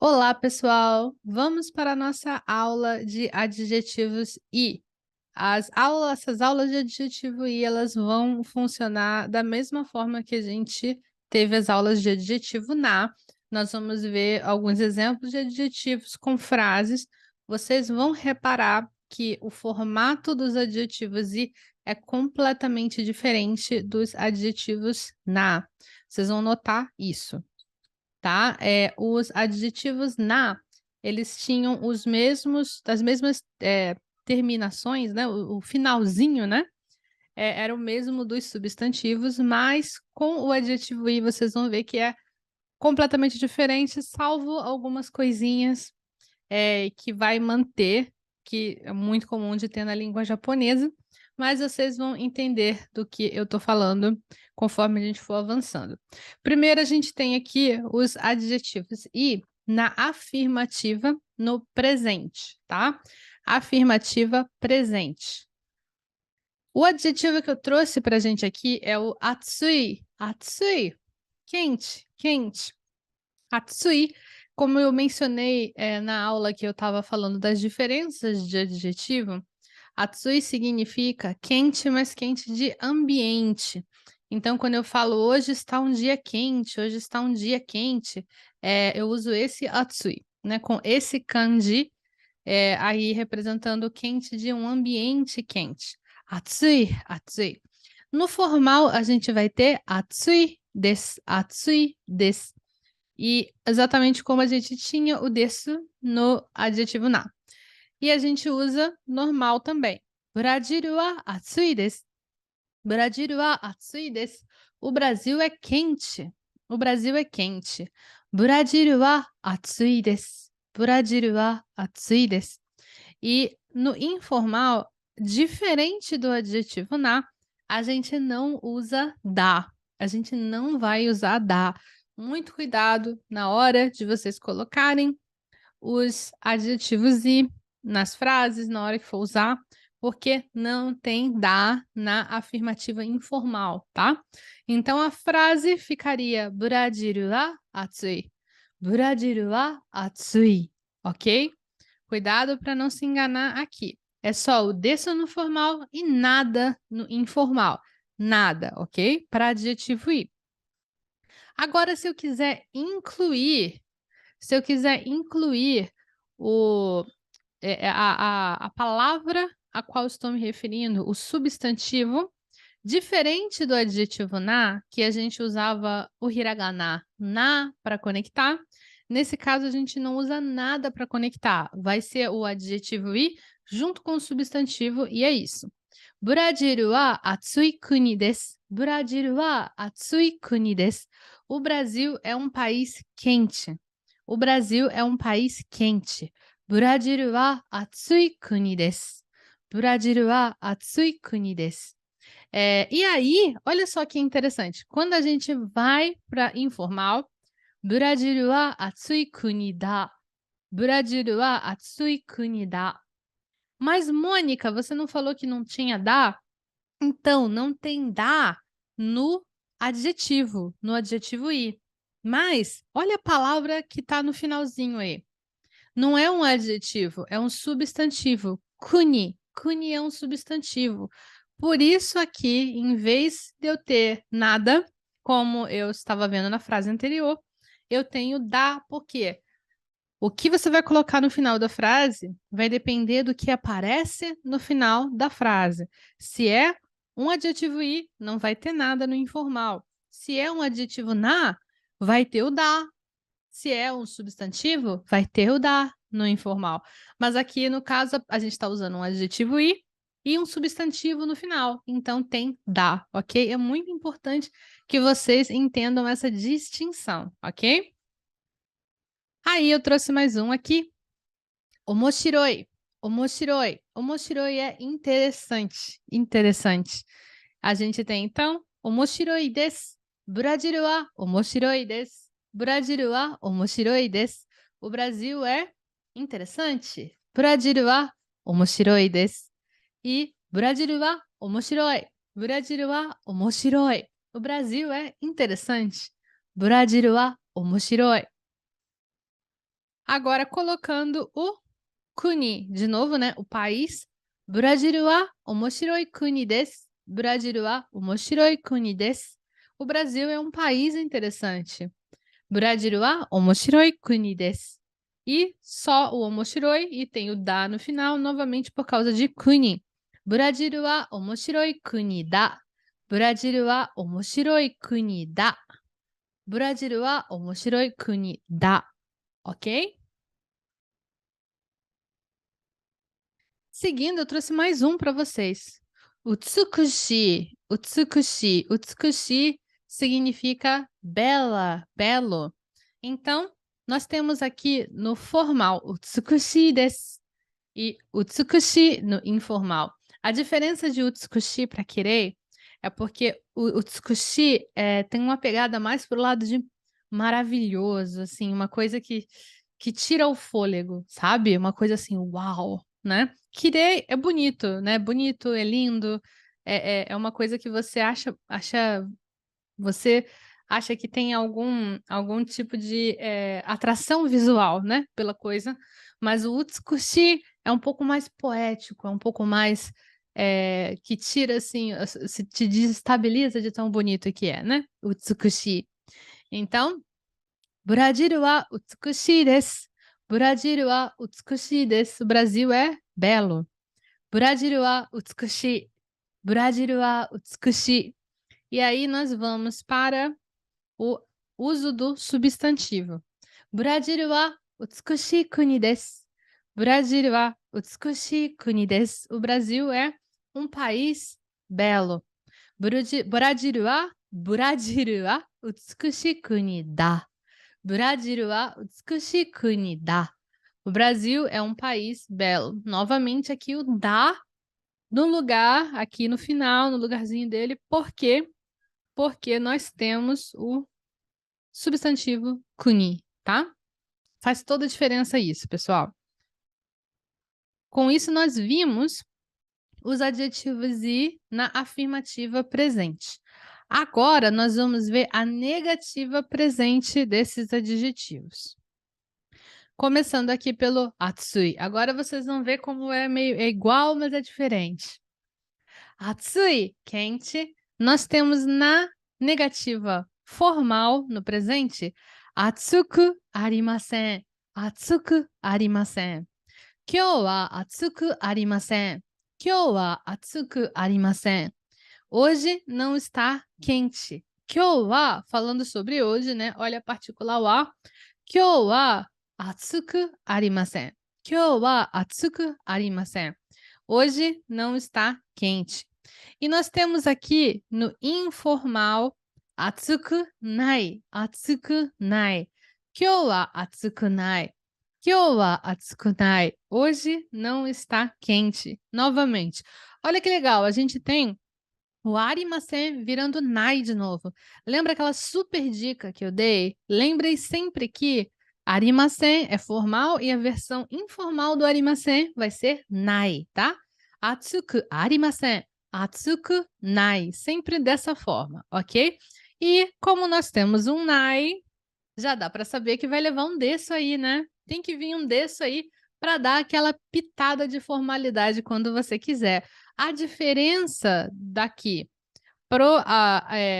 Olá, pessoal! Vamos para a nossa aula de adjetivos e. Essas aulas de adjetivo e, elas vão funcionar da mesma forma que a gente teve as aulas de adjetivo na. Nós vamos ver alguns exemplos de adjetivos com frases. Vocês vão reparar que o formato dos adjetivos e é completamente diferente dos adjetivos na. Vocês vão notar isso, tá? Os adjetivos na, eles tinham as mesmas terminações, né? O finalzinho, né? Era o mesmo dos substantivos, mas com o adjetivo i vocês vão ver que é completamente diferente, salvo algumas coisinhas que vai manter, que é muito comum de ter na língua japonesa, mas vocês vão entender do que eu estou falando conforme a gente for avançando. Primeiro, a gente tem aqui os adjetivos e na afirmativa no presente, tá? Afirmativa presente. O adjetivo que eu trouxe para a gente aqui é o atsui. Atsui, quente, quente. Atsui, como eu mencionei na aula que eu estava falando das diferenças de adjetivo, atsui significa quente, mas quente de ambiente. Então, quando eu falo hoje está um dia quente, hoje está um dia quente, eu uso esse atsui, né? Com esse kanji, aí representando quente de um ambiente quente. Atsui, atsui. No formal, a gente vai ter atsui desu, atsui desu. E exatamente como a gente tinha o desu no adjetivo na. E a gente usa normal também. Brasil wa atsui desu. Brasil wa atsui desu. O Brasil é quente. O Brasil é quente. Brasil wa atsui desu. Brasil wa atsui desu. E no informal, diferente do adjetivo na, a gente não usa da. A gente não vai usar da. Muito cuidado na hora de vocês colocarem os adjetivos e nas frases, na hora que for usar, porque não tem da na afirmativa informal, tá? Então a frase ficaria Brasil wa atsui. Brasil wa atsui, ok? Cuidado para não se enganar aqui. É só o desu no formal e nada no informal. Nada, ok? Para adjetivo i. Agora, se eu quiser incluir a palavra a qual estou me referindo, o substantivo, diferente do adjetivo na, que a gente usava o hiragana na para conectar, nesse caso a gente não usa nada para conectar. Vai ser o adjetivo i junto com o substantivo e é isso. Brasil wa atsui kuni desu. Brasil wa atsui kuni desu. O Brasil é um país quente. O Brasil é um país quente. Brasil wa atsui kuni desu. Brasil wa atsui kuni desu. E aí, olha só que interessante. Quando a gente vai para informal, Brasil wa atsui kuni da. Brasil wa atsui kuni da. Mas, Mônica, você não falou que não tinha da? Então, não tem da no adjetivo i. Mas, olha a palavra que está no finalzinho aí. Não é um adjetivo, é um substantivo. Kuni. Kuni é um substantivo. Por isso aqui, em vez de eu ter nada, como eu estava vendo na frase anterior, eu tenho da, por quê? O que você vai colocar no final da frase vai depender do que aparece no final da frase. Se é um adjetivo i, não vai ter nada no informal. Se é um adjetivo na, vai ter o da. Se é um substantivo, vai ter o da no informal. Mas aqui, no caso, a gente está usando um adjetivo i e um substantivo no final. Então, tem da, ok? É muito importante que vocês entendam essa distinção, ok? Aí, eu trouxe mais um aqui. Omoshiroi. Omoshiroi. Omoshiroi é interessante. Interessante. A gente tem, então, omoshiroi desu. Brasil wa omoshiroi desu. Brasil wa omoshiroi desu. O Brasil é interessante. Brasil wa omoshiroi desu. E Brasil wa omoshiroi. Brasil wa omoshiroi. O Brasil é interessante. Brasil wa omoshiroi. Agora, colocando o kuni, de novo, né? O país. Brasil wa omoshiroi kuni desu. Brasil wa omoshiroi kuni desu. O Brasil é um país interessante. Brasil wa omoshiroi kuni desu. E só o omoshiroi e tem o da no final, novamente por causa de kuni. Brasil wa omoshiroi kuni da. Brasil wa omoshiroi kuni da. Brasil wa omoshiroi kuni da. Ok? Seguindo, eu trouxe mais um para vocês. Utsukushi. Utsukushi. Utsukushi significa bela, belo. Então, nós temos aqui no formal utsukushi desu e utsukushi no informal. A diferença de utsukushi para kirei é porque o utsukushi tem uma pegada mais pro lado de maravilhoso, assim, uma coisa que tira o fôlego, sabe? Uma coisa assim, uau, né? Kirei é bonito, né? Bonito, é lindo, é uma coisa que você você acha que tem algum tipo de atração visual, né? Pela coisa, mas o Utsukushi é um pouco mais poético, é um pouco mais que tira assim, se te desestabiliza de tão bonito que é, né? Utsukushi. Então, Brasil wa utsukushi desu. Brasil wa utsukushi desu. O Brasil é belo. Brasil wa utsukushi. Brasil wa utsukushi. E aí nós vamos para o uso do substantivo. Brasil wa utsukushi kuni desu. Brasil wa utsukushi kuni desu. O Brasil é um país belo. Brasil wa utsukushi kuni da. Brasil wa utsukushi kuni da. O Brasil é um país belo. Novamente aqui o da no lugar, aqui no final, no lugarzinho dele. Por quê? Porque nós temos o substantivo kuni, tá? Faz toda a diferença isso, pessoal. Com isso, nós vimos os adjetivos e na afirmativa presente. Agora, nós vamos ver a negativa presente desses adjetivos. Começando aqui pelo atsui. Agora vocês vão ver como é meio igual, mas é diferente. Atsui, quente. Nós temos na negativa formal, no presente, atsuku arimasen. Atsuku arimasen. Kyou wa atsuku arimasen. Kyou wa atsuku arimasen. Hoje não está quente. Kyou wa, falando sobre hoje, né? Olha a partícula wa. Kyou wa atsuku arimasen. Kyou wa atsuku arimasen. Hoje não está quente. E nós temos aqui no informal atsuku nai. Atsuku nai. Kyou wa atsuku nai. Kyou wa atsuku nai. Hoje não está quente. Novamente. Olha que legal, a gente tem o arimasen virando nai de novo. Lembra aquela super dica que eu dei? Lembrei sempre que arimasen é formal e a versão informal do arimasen vai ser nai, tá? Atsuku arimasen. Atsuku nai. Sempre dessa forma, ok? E como nós temos um nai, já dá para saber que vai levar um desu aí, né? Tem que vir um desu aí para dar aquela pitada de formalidade quando você quiser. A diferença daqui pro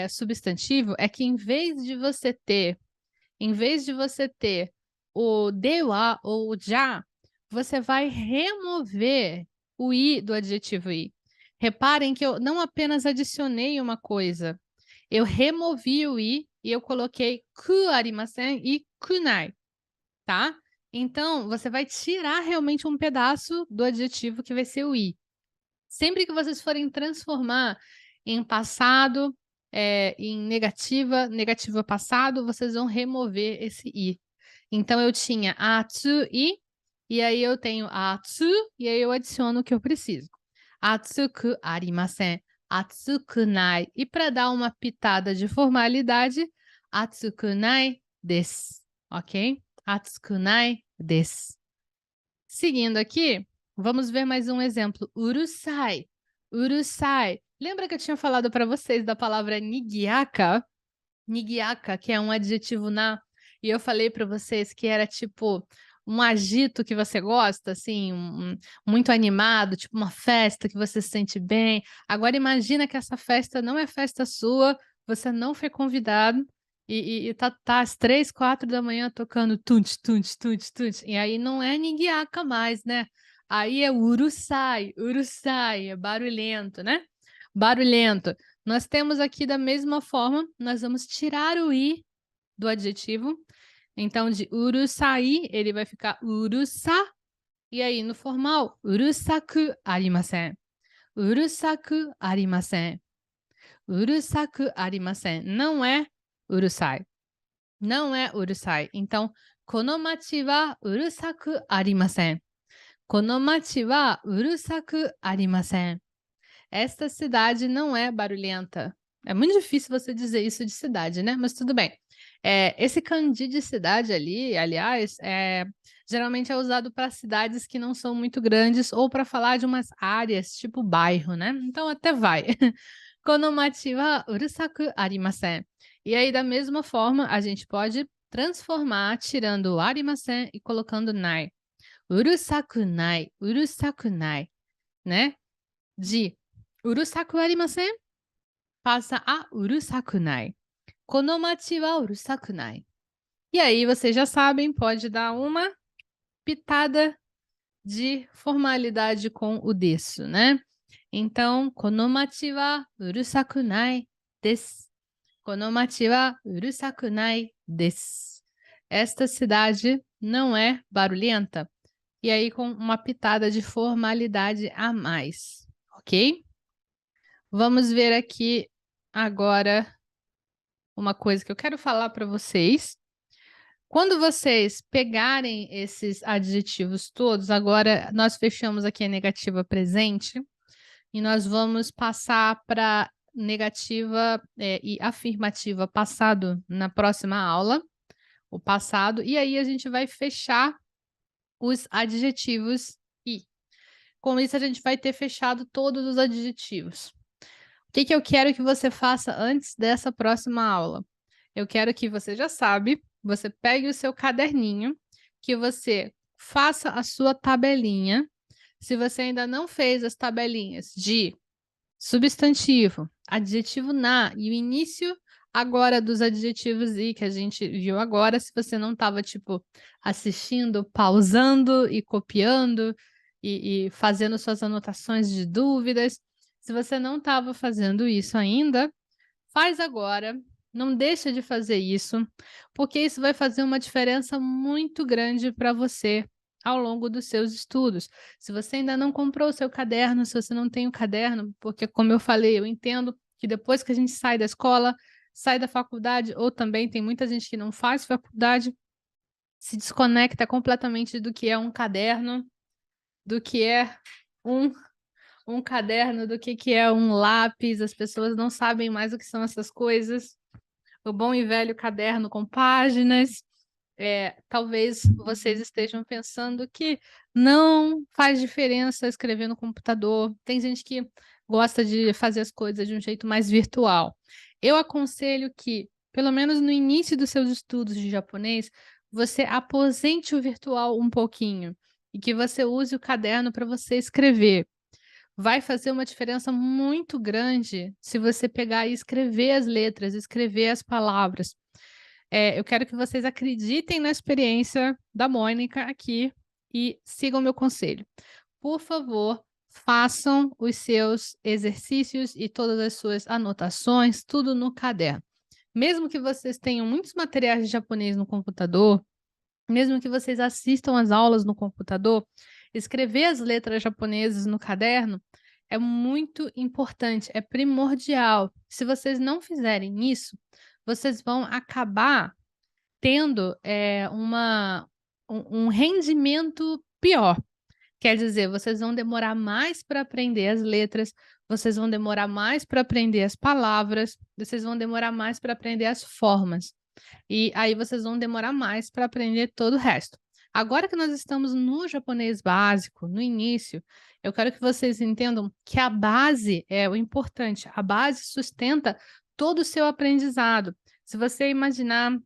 substantivo é que em vez de você ter o dewa ou o já, você vai remover o i do adjetivo i. Reparem que eu não apenas adicionei uma coisa, eu removi o i e eu coloquei ku arimasen e kunai, tá? Então, você vai tirar realmente um pedaço do adjetivo que vai ser o i. Sempre que vocês forem transformar em passado, em negativa passado, vocês vão remover esse i. Então, eu tinha atsu e aí eu tenho atsu, e aí eu adiciono o que eu preciso. Atsuku arimasen, atsukunai. E para dar uma pitada de formalidade, atsukunai desu, ok? Atsukunai desu. Seguindo aqui, vamos ver mais um exemplo. Urusai. Urusai. Lembra que eu tinha falado para vocês da palavra nigiaka? Nigiaka, que é um adjetivo na... E eu falei para vocês que era tipo um agito que você gosta, assim, muito animado, tipo uma festa que você se sente bem. Agora imagina que essa festa não é festa sua, você não foi convidado e tá às 3, 4 da manhã tocando tunte, tunte, tunte, tunte. E aí não é ninguém mais, né? Aí é urusai, urusai, é barulhento, né? Barulhento. Nós temos aqui da mesma forma, nós vamos tirar o i do adjetivo. Então, de urusai, ele vai ficar urusa. E aí, no formal, urusaku arimasen. Urusaku arimasen. Urusaku arimasen. Não é urusai. Não é urusai. Então, kono machi wa urusaku arimasen. Kono machi wa urusaku arimasen. Esta cidade não é barulhenta. É muito difícil você dizer isso de cidade, né? Mas tudo bem. Esse kanji de cidade ali, aliás, geralmente é usado para cidades que não são muito grandes ou para falar de umas áreas, tipo bairro, né? Então até vai. Kono machi wa urusaku arimasen. E aí, da mesma forma, a gente pode transformar tirando o arimasen e colocando nai. Urusaku nai, né? De urusaku arimasen passa a urusaku nai. Kono machi wa urusaku nai. E aí, vocês já sabem, pode dar uma pitada de formalidade com o desu, né? Então, kono machi wa urusaku nai desu. Kono machi wa urusaku nai desu. Esta cidade não é barulhenta. E aí, com uma pitada de formalidade a mais, ok? Vamos ver aqui agora uma coisa que eu quero falar para vocês. Quando vocês pegarem esses adjetivos todos, agora nós fechamos aqui a negativa presente e nós vamos passar para negativa e afirmativa passado na próxima aula, o passado, e aí a gente vai fechar os adjetivos e. Com isso, a gente vai ter fechado todos os adjetivos. O que eu quero que você faça antes dessa próxima aula? Eu quero que você já sabe, você pegue o seu caderninho, que você faça a sua tabelinha. Se você ainda não fez as tabelinhas de substantivo, adjetivo na e o início agora dos adjetivos e que a gente viu agora, se você não estava, tipo, assistindo, pausando e copiando e fazendo suas anotações de dúvidas, se você não estava fazendo isso ainda, faz agora, não deixa de fazer isso, porque isso vai fazer uma diferença muito grande para você ao longo dos seus estudos. Se você ainda não comprou o seu caderno, se você não tem o caderno, porque, como eu falei, eu entendo que depois que a gente sai da escola, sai da faculdade, ou também tem muita gente que não faz faculdade, se desconecta completamente do que é um caderno, do que é um caderno, do que é um lápis, as pessoas não sabem mais o que são essas coisas. O bom e velho caderno com páginas. Talvez vocês estejam pensando que não faz diferença escrever no computador. Tem gente que gosta de fazer as coisas de um jeito mais virtual. Eu aconselho que, pelo menos no início dos seus estudos de japonês, você aposente o virtual um pouquinho e que você use o caderno para você escrever. Vai fazer uma diferença muito grande se você pegar e escrever as letras, escrever as palavras. Eu quero que vocês acreditem na experiência da Mônica aqui e sigam meu conselho. Por favor, façam os seus exercícios e todas as suas anotações, tudo no caderno. Mesmo que vocês tenham muitos materiais de japonês no computador, mesmo que vocês assistam às aulas no computador, escrever as letras japonesas no caderno é muito importante, é primordial. Se vocês não fizerem isso, vocês vão acabar tendo um rendimento pior. Quer dizer, vocês vão demorar mais para aprender as letras, vocês vão demorar mais para aprender as palavras, vocês vão demorar mais para aprender as formas. E aí vocês vão demorar mais para aprender todo o resto. Agora que nós estamos no japonês básico, no início, eu quero que vocês entendam que a base é o importante. A base sustenta todo o seu aprendizado. Se você imaginar,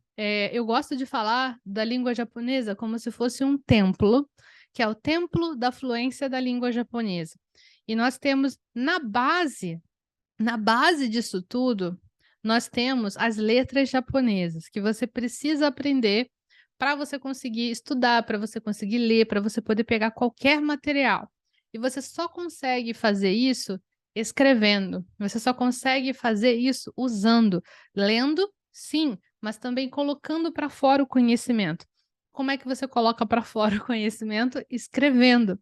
eu gosto de falar da língua japonesa como se fosse um templo, que é o templo da fluência da língua japonesa. E nós temos na base disso tudo, nós temos as letras japonesas, que você precisa aprender para você conseguir estudar, para você conseguir ler, para você poder pegar qualquer material. E você só consegue fazer isso escrevendo. Você só consegue fazer isso usando, lendo, sim, mas também colocando para fora o conhecimento. Como é que você coloca para fora o conhecimento? Escrevendo.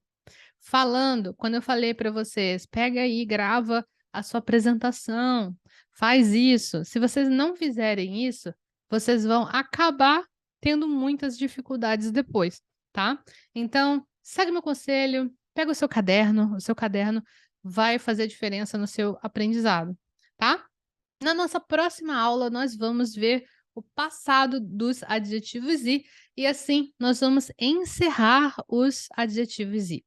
Falando, quando eu falei para vocês, pega aí, grava a sua apresentação, faz isso. Se vocês não fizerem isso, vocês vão acabar tendo muitas dificuldades depois, tá? Então, segue meu conselho, pega o seu caderno vai fazer diferença no seu aprendizado, tá? Na nossa próxima aula, nós vamos ver o passado dos adjetivos e assim nós vamos encerrar os adjetivos e.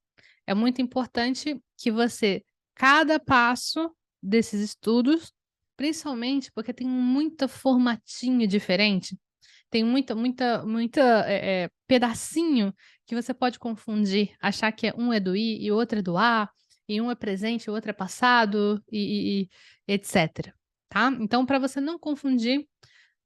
É muito importante que você, cada passo desses estudos, principalmente porque tem muita formatinho diferente, tem muita pedacinho que você pode confundir, achar que um é do i e outro é do a, e um é presente, o outro é passado, e etc. Tá? Então, para você não confundir,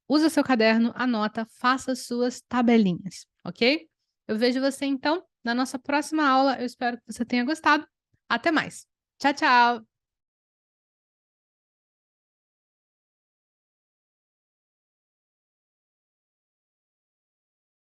usa seu caderno, anota, faça suas tabelinhas, ok? Eu vejo você então na nossa próxima aula. Eu espero que você tenha gostado. Até mais. Tchau, tchau!